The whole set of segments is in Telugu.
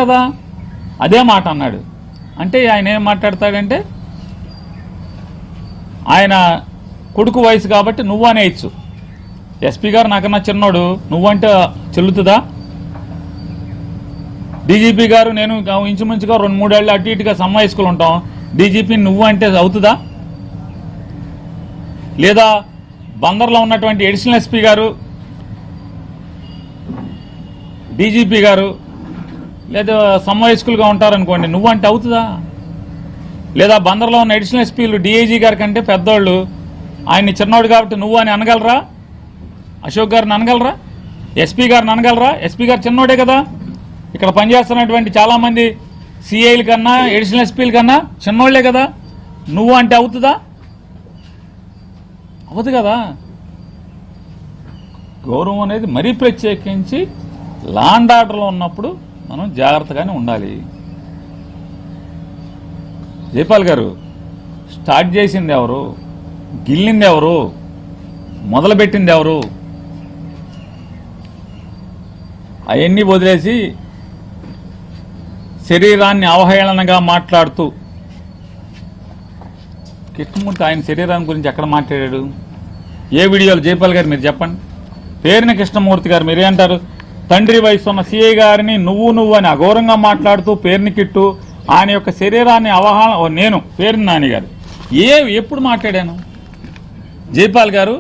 కదా అదే మాట అన్నాడు. అంటే ఆయన ఏం మాట్లాడతాడంటే ఆయన కొడుకు వయసు కాబట్టి నువ్వు అనేయచ్చు. ఎస్పీ గారు నాకన్నా చిన్నోడు, నువ్వంటే చెల్లుతుందా? డీజీపీ గారు నేను ఇంచుమించుగా 2-3 ఏళ్ళు అటు ఇటుగా సమ్మాయిస్కులు ఉంటాం. డీజీపీ నువ్వు అంటే అవుతుందా? లేదా బందర్లో ఉన్నటువంటి అడిషనల్ ఎస్పీ గారు, డీజీపీ గారు లేదా సమ్మాయిస్కులుగా ఉంటారనుకోండి, నువ్వంటే అవుతుందా? లేదా బందర్లో ఉన్న అడిషనల్ ఎస్పీలు డీఐజీ గారి కంటే పెద్దోళ్ళు, ఆయన్ని చిన్నోడు కాబట్టి నువ్వు అని అనగలరా? అశోక్ గారిని అనగలరా? ఎస్పీ గారిని అనగలరా? ఎస్పీ గారు చిన్నోడే కదా. ఇక్కడ పనిచేస్తున్నటువంటి చాలామంది సిఐల కన్నా అడిషనల్ ఎస్పీల కన్నా చిన్నోళ్లే కదా. నువ్వు అంటే అవుతుందా? అవదు కదా. గౌరవం అనేది మరీ ప్రత్యేకించి లా అండ్ ఆర్డర్లో ఉన్నప్పుడు మనం జాగ్రత్తగానే ఉండాలి. జైపాల్ గారు స్టార్ట్ చేసింది ఎవరు? గిల్లింది ఎవరు? మొదలుపెట్టింది ఎవరు? అవన్నీ వదిలేసి శరీరాన్ని అవహేళనగా మాట్లాడుతూ, కృష్ణమూర్తి ఆయన శరీరాన్ని గురించి ఎక్కడ మాట్లాడాడు? ఏ వీడియోలు? జైపాల్ గారు మీరు చెప్పండి. పేరుని కృష్ణమూర్తి గారు మీరేంటారు? తండ్రి వయసు ఉన్న సిఐ గారిని నువ్వు అని అఘోరంగా మాట్లాడుతూ పేరుని కిట్టు ఆయన యొక్క శరీరాన్ని నేను పేరుని నాని గారు ఎప్పుడు మాట్లాడాను? జైపాల్ గారు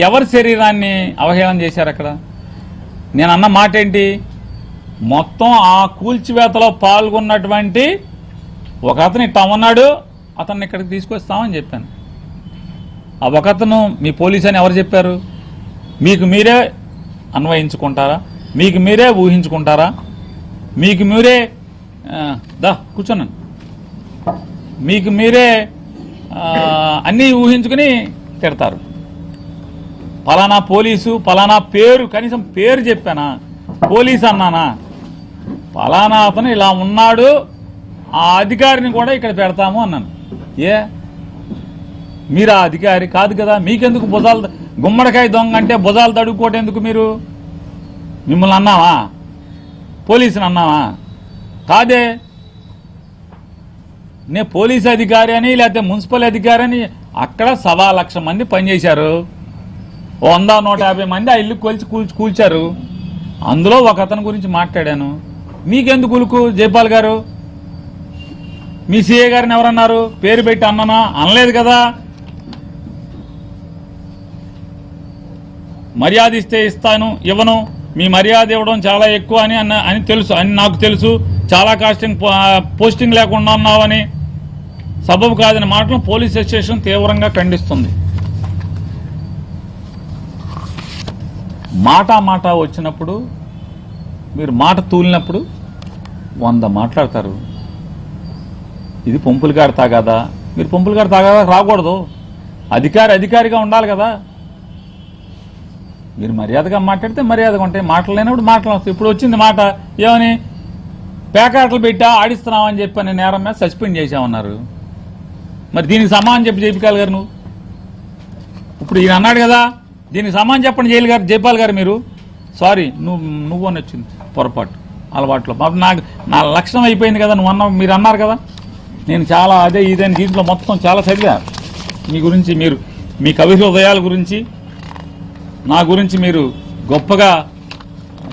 ఎవరి శరీరాన్ని అవహేళన చేశారు అక్కడ? నేను అన్న మాట ఏంటి? మొత్తం ఆ కూల్చివేతలో పాల్గొన్నటువంటి ఒక అతను ఇట్లా ఉన్నాడు, అతన్ని ఇక్కడికి తీసుకొస్తామని చెప్పాను. ఆ ఒకతను మీ పోలీసు అని ఎవరు చెప్పారు? మీకు మీరే అన్వయించుకుంటారా? మీకు మీరే ఊహించుకుంటారా? మీకు మీరే కూర్చున్నాను, మీకు మీరే అన్నీ ఊహించుకుని తిడతారు. పలానా పోలీసు, పలానా పేరు, కనీసం పేరు చెప్పానా? పోలీసు అన్నానా? పలానా అతను ఇలా ఉన్నాడు, ఆ అధికారిని కూడా ఇక్కడ పెడతాము అన్నాను. మీరు ఆ అధికారి కాదు కదా. మీకెందుకు భుజాలు, గుమ్మడికాయ దొంగ అంటే భుజాలు తడుక్కోవటం ఎందుకు? మీరు మిమ్మల్ని అన్నావా? పోలీసుని అన్నావా? కాదే. నేను పోలీసు అధికారి అని లేకపోతే మున్సిపల్ అధికారి అని అక్కడ 1,00,000 మంది పనిచేశారు. 100-150 మంది ఆ ఇల్లు కూల్చారు. అందులో ఒక అతని గురించి మాట్లాడాను. మీకెందుకు ఉలుకు? జైపాల్ గారు మీ సిఏ గారిని ఎవరన్నారు? పేరు పెట్టి అన్నానా? అనలేదు కదా. మర్యాద ఇస్తే ఇస్తాను, ఇవ్వను. మీ మర్యాద ఇవ్వడం చాలా ఎక్కువ అని తెలుసు, అని నాకు తెలుసు. చాలా పోస్టింగ్ లేకుండా ఉన్నావని, సబబు కాదని మాటలు పోలీస్ స్టేషన్ తీవ్రంగా ఖండిస్తుంది. మాట వచ్చినప్పుడు, మీరు మాట తూలినప్పుడు 100 మాట్లాడతారు. ఇది పొంపులుగాడు తాగాదా? మీరు పొంపులుగాడు తాగాదా రాకూడదు. అధికారిగా ఉండాలి కదా. మీరు మర్యాదగా మాట్లాడితే మర్యాదగా ఉంటాయి, మాటలు లేనప్పుడు మాటలు వస్తాయి. ఇప్పుడు వచ్చింది మాట ఏమని? పేకాటలు పెట్టా ఆడిస్తున్నామని చెప్పని నేరం మీద సస్పెండ్ చేశామన్నారు. మరి దీనికి సమానం చెప్పి జైపాల్ గారు నువ్వు ఇప్పుడు ఈయన అన్నాడు కదా, దీనికి సమానం చెప్పండి జైపాల్ గారు మీరు. సారీ, నువ్వు అని వచ్చింది పొరపాటు అలవాట్లో. నా లక్షణం అయిపోయింది కదా. మీరు అన్నారు కదా. నేను చాలా ఇదని దీంట్లో మొత్తం చాలా చదివా మీ గురించి. మీరు మీ కవి హృదయాల గురించి, నా గురించి మీరు గొప్పగా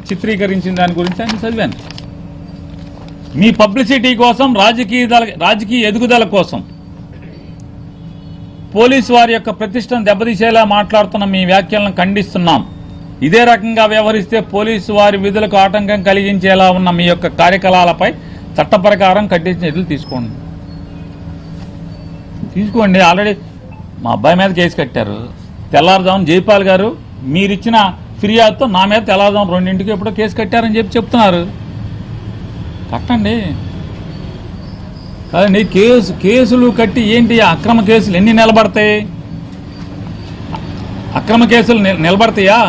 చిత్రీకరించిన దాని గురించి అని చదివాను. మీ పబ్లిసిటీ కోసం, రాజకీయ ఎదుగుదల కోసం పోలీసు వారి యొక్క ప్రతిష్టను దెబ్బతీసేలా మాట్లాడుతున్న మీ వ్యాఖ్యలను ఖండిస్తున్నాం. ఇదే రకంగా వ్యవహరిస్తే పోలీసు వారి విధులకు ఆటంకం కలిగించేలా ఉన్న మీ యొక్క కార్యకలాపాలపై చట్ట ప్రకారం కఠిన చర్యలు తీసుకోండి. ఆల్రెడీ మా అబ్బాయి మీద కేసు కట్టారు. తెల్లారుజామున జైపాల్ గారు మీరిచ్చిన ఫిర్యాదుతో నా మీద తెల్లారుజామున 2ంటికి ఎప్పుడో కేసు కట్టారని చెప్తున్నారు. కట్టండి కాదండి. కేసులు కట్టి ఏంటి? అక్రమ కేసులు ఎన్ని నిలబడతాయి? అక్రమ కేసులు నిలబడతాయా?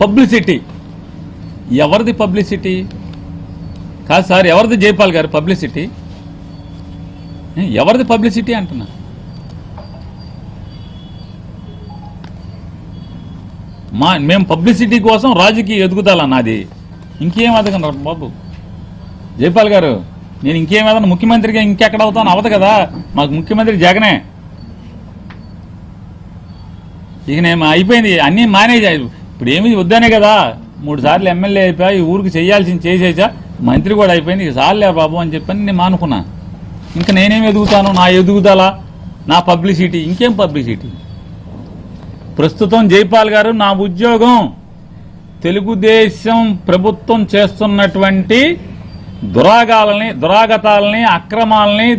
పబ్లిసిటీ ఎవరిది? పబ్లిసిటీ కాదు సార్, ఎవరిది జైపాల్ గారు పబ్లిసిటీ? ఎవరిది పబ్లిసిటీ అంటున్నా? మేము పబ్లిసిటీ కోసం రాజకీయ ఎదుగుదల నాది. ఇంకేం ఎదగను బాబు జైపాల్ గారు. నేను ఇంకేం ఎదగను, ముఖ్యమంత్రిగా ఇంకెక్కడ అవుతాను అవదు కదా. మాకు ముఖ్యమంత్రి జగనే. ఇక నేను అయిపోయింది, అన్నీ మానేజ్. ఇప్పుడు ఏమి వద్దనే కదా, 3 సార్లు ఎమ్మెల్యే అయిపోయా, ఈ ఊరికి చేయాల్సింది చేసేసా, మంత్రి కూడా అయిపోయింది, ఇక చాలులే బాబు అని చెప్పని నేను మానుకున్నా. ఇంకా నేనేం ఎదుగుతాను, నా ఎదుగుదల, నా పబ్లిసిటీ, ఇంకేం పబ్లిసిటీ. ప్రస్తుతం జైపాల్ గారు, నా ఉద్యోగం తెలుగుదేశం ప్రభుత్వం చేస్తున్నటువంటి దురాగతాలని, అక్రమాలని,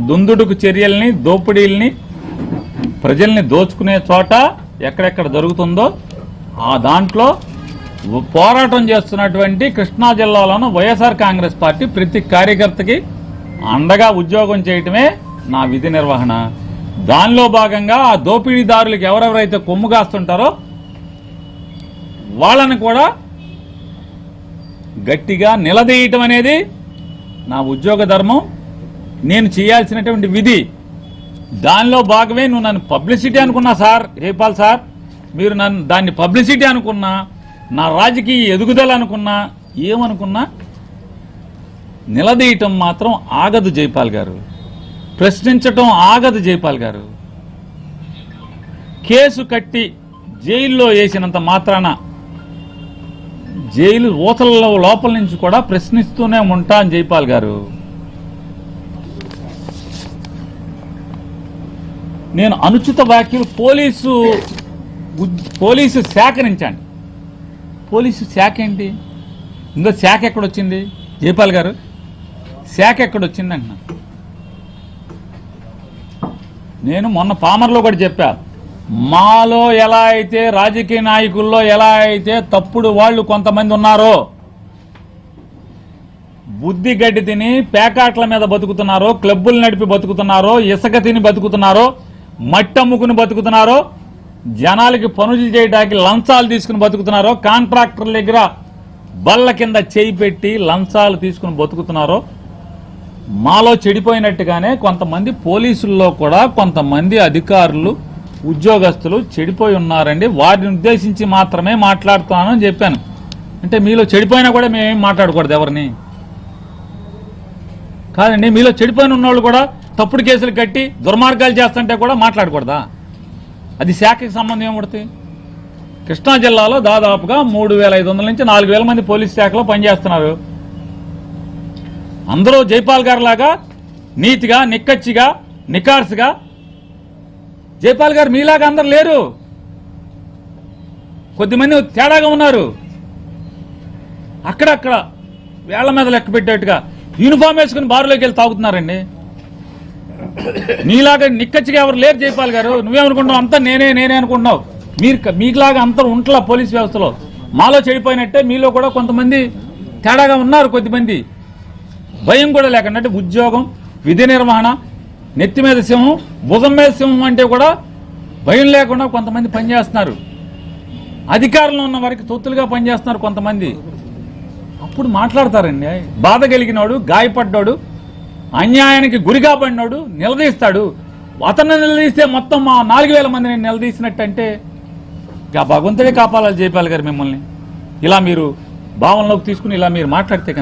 దుందుడుకు చర్యల్ని, దోపిడీల్ని, ప్రజల్ని దోచుకునే చోట ఎక్కడెక్కడ జరుగుతుందో ఆ దాంట్లో పోరాటం చేస్తున్నటువంటి కృష్ణా జిల్లాలోని వైఎస్ఆర్ కాంగ్రెస్ పార్టీ ప్రతి కార్యకర్తకి అండగా ఉద్యోగం చేయటమే నా విధి నిర్వహణ. దానిలో భాగంగా ఆ దోపిడీదారులకు ఎవరెవరైతే కొమ్ము కాస్తుంటారో వాళ్ళని కూడా గట్టిగా నిలదీయటం అనేది నా ఉద్యోగ ధర్మం, నేను చేయాల్సినటువంటి విధి. దానిలో భాగమే నువ్వు నన్ను పబ్లిసిటీ అనుకున్నా సార్, జైపాల్ సార్, మీరు నన్ను దాన్ని పబ్లిసిటీ అనుకున్నా, నా రాజకీయ ఎదుగుదల అనుకున్నా, ఏమనుకున్నా నిలదీయటం మాత్రం ఆగదు జైపాల్ గారు. ప్రశ్నించటం ఆగదు జైపాల్ గారు. కేసు కట్టి జైల్లో వేసినంత మాత్రాన జైలు ఊతలలో లోపల నుంచి కూడా ప్రశ్నిస్తూనే ఉంటాను జైపాల్ గారు. నేను అనుచిత వ్యాఖ్యలు పోలీసు శాఖ నుంచండి. పోలీసు శాఖ ఏంటి? ఇందులో శాఖ ఎక్కడొచ్చింది జైపాల్ గారు? శాఖ ఎక్కడొచ్చింది అంటున్నా. నేను మొన్న పామర్లో కూడా చెప్పా, మాలో ఎలా అయితే రాజకీయ నాయకుల్లో ఎలా అయితే తప్పుడు వాళ్ళు కొంతమంది ఉన్నారో, బుద్ధి గడ్డి తిని పేకాట్ల మీద బతుకుతున్నారో, క్లబ్బులు నడిపి బతుకుతున్నారో, ఇసుక తిని బతుకుతున్నారో, మట్టి అమ్ముకుని బతుకుతున్నారో, జనాలకి పనులు చేయడానికి లంచాలు తీసుకుని బతుకుతున్నారో, కాంట్రాక్టర్ల దగ్గర బల్ల కింద చేయి పెట్టి లంచాలు తీసుకుని బతుకుతున్నారో, మాలో చెడిపోయినట్టుగానే కొంతమంది పోలీసుల్లో కూడా కొంతమంది అధికారులు, ఉద్యోగస్తులు చెడిపోయి ఉన్నారండి. వారిని ఉద్దేశించి మాత్రమే మాట్లాడుతున్నానని చెప్పాను. అంటే మీలో చెడిపోయినా కూడా మేమేం మాట్లాడకూడదు ఎవరిని కాదండి. మీలో చెడిపోయిన ఉన్నవాళ్ళు కూడా తప్పుడు కేసులు కట్టి దుర్మార్గాలు చేస్తుంటే కూడా మాట్లాడకూడదా? అది శాఖకి సంబంధం ఏమవుతుంది? కృష్ణా జిల్లాలో దాదాపుగా 3,500 నుంచి 4,000 మంది పోలీస్ శాఖలో పనిచేస్తున్నారు. అందరూ జైపాల్ గారు లాగా నీతిగా, నిక్కచ్చిగా, నికార్సుగా. జైపాల్ గారు మీలాగా అందరు లేరు, కొద్దిమంది తేడాగా ఉన్నారు. అక్కడక్కడ వేళ్ల మీద లెక్క పెట్టేట్టుగా యూనిఫామ్ వేసుకుని బారులోకి వెళ్ళి తాగుతున్నారండి. నీలాగా నిక్కచ్చిగా ఎవరు లేరు జైపాల్ గారు. నువ్వేమనుకుంటున్నావు? అంతా నేనే అనుకుంటున్నావు. మీకులాగా అంతా ఉంటలా పోలీస్ వ్యవస్థలో. మాలో చెడిపోయినట్టే మీలో కూడా కొంతమంది తేడాగా ఉన్నారు. కొద్దిమంది భయం కూడా లేకుండా ఉద్యోగం, విధి నిర్వహణ, నెత్తి మీద సింహం, భుజం మీద సింహం అంటే కూడా భయం లేకుండా కొంతమంది పనిచేస్తున్నారు. అధికారంలో ఉన్న వారికి తొత్తులుగా పనిచేస్తున్నారు కొంతమంది. అప్పుడు మాట్లాడతారండి. బాధ కలిగినోడు, గాయపడ్డాడు, అన్యాయానికి గురిగా పడినోడు నిలదీస్తాడు. అతన్ని నిలదీస్తే మొత్తం మా 4,000 మందిని నిలదీసినట్టంటే ఇక భగవంతుడే కాపాడాలి జైపాల్ గారు మిమ్మల్ని. ఇలా మీరు భావనలోకి తీసుకుని ఇలా మీరు మాట్లాడితే కనుక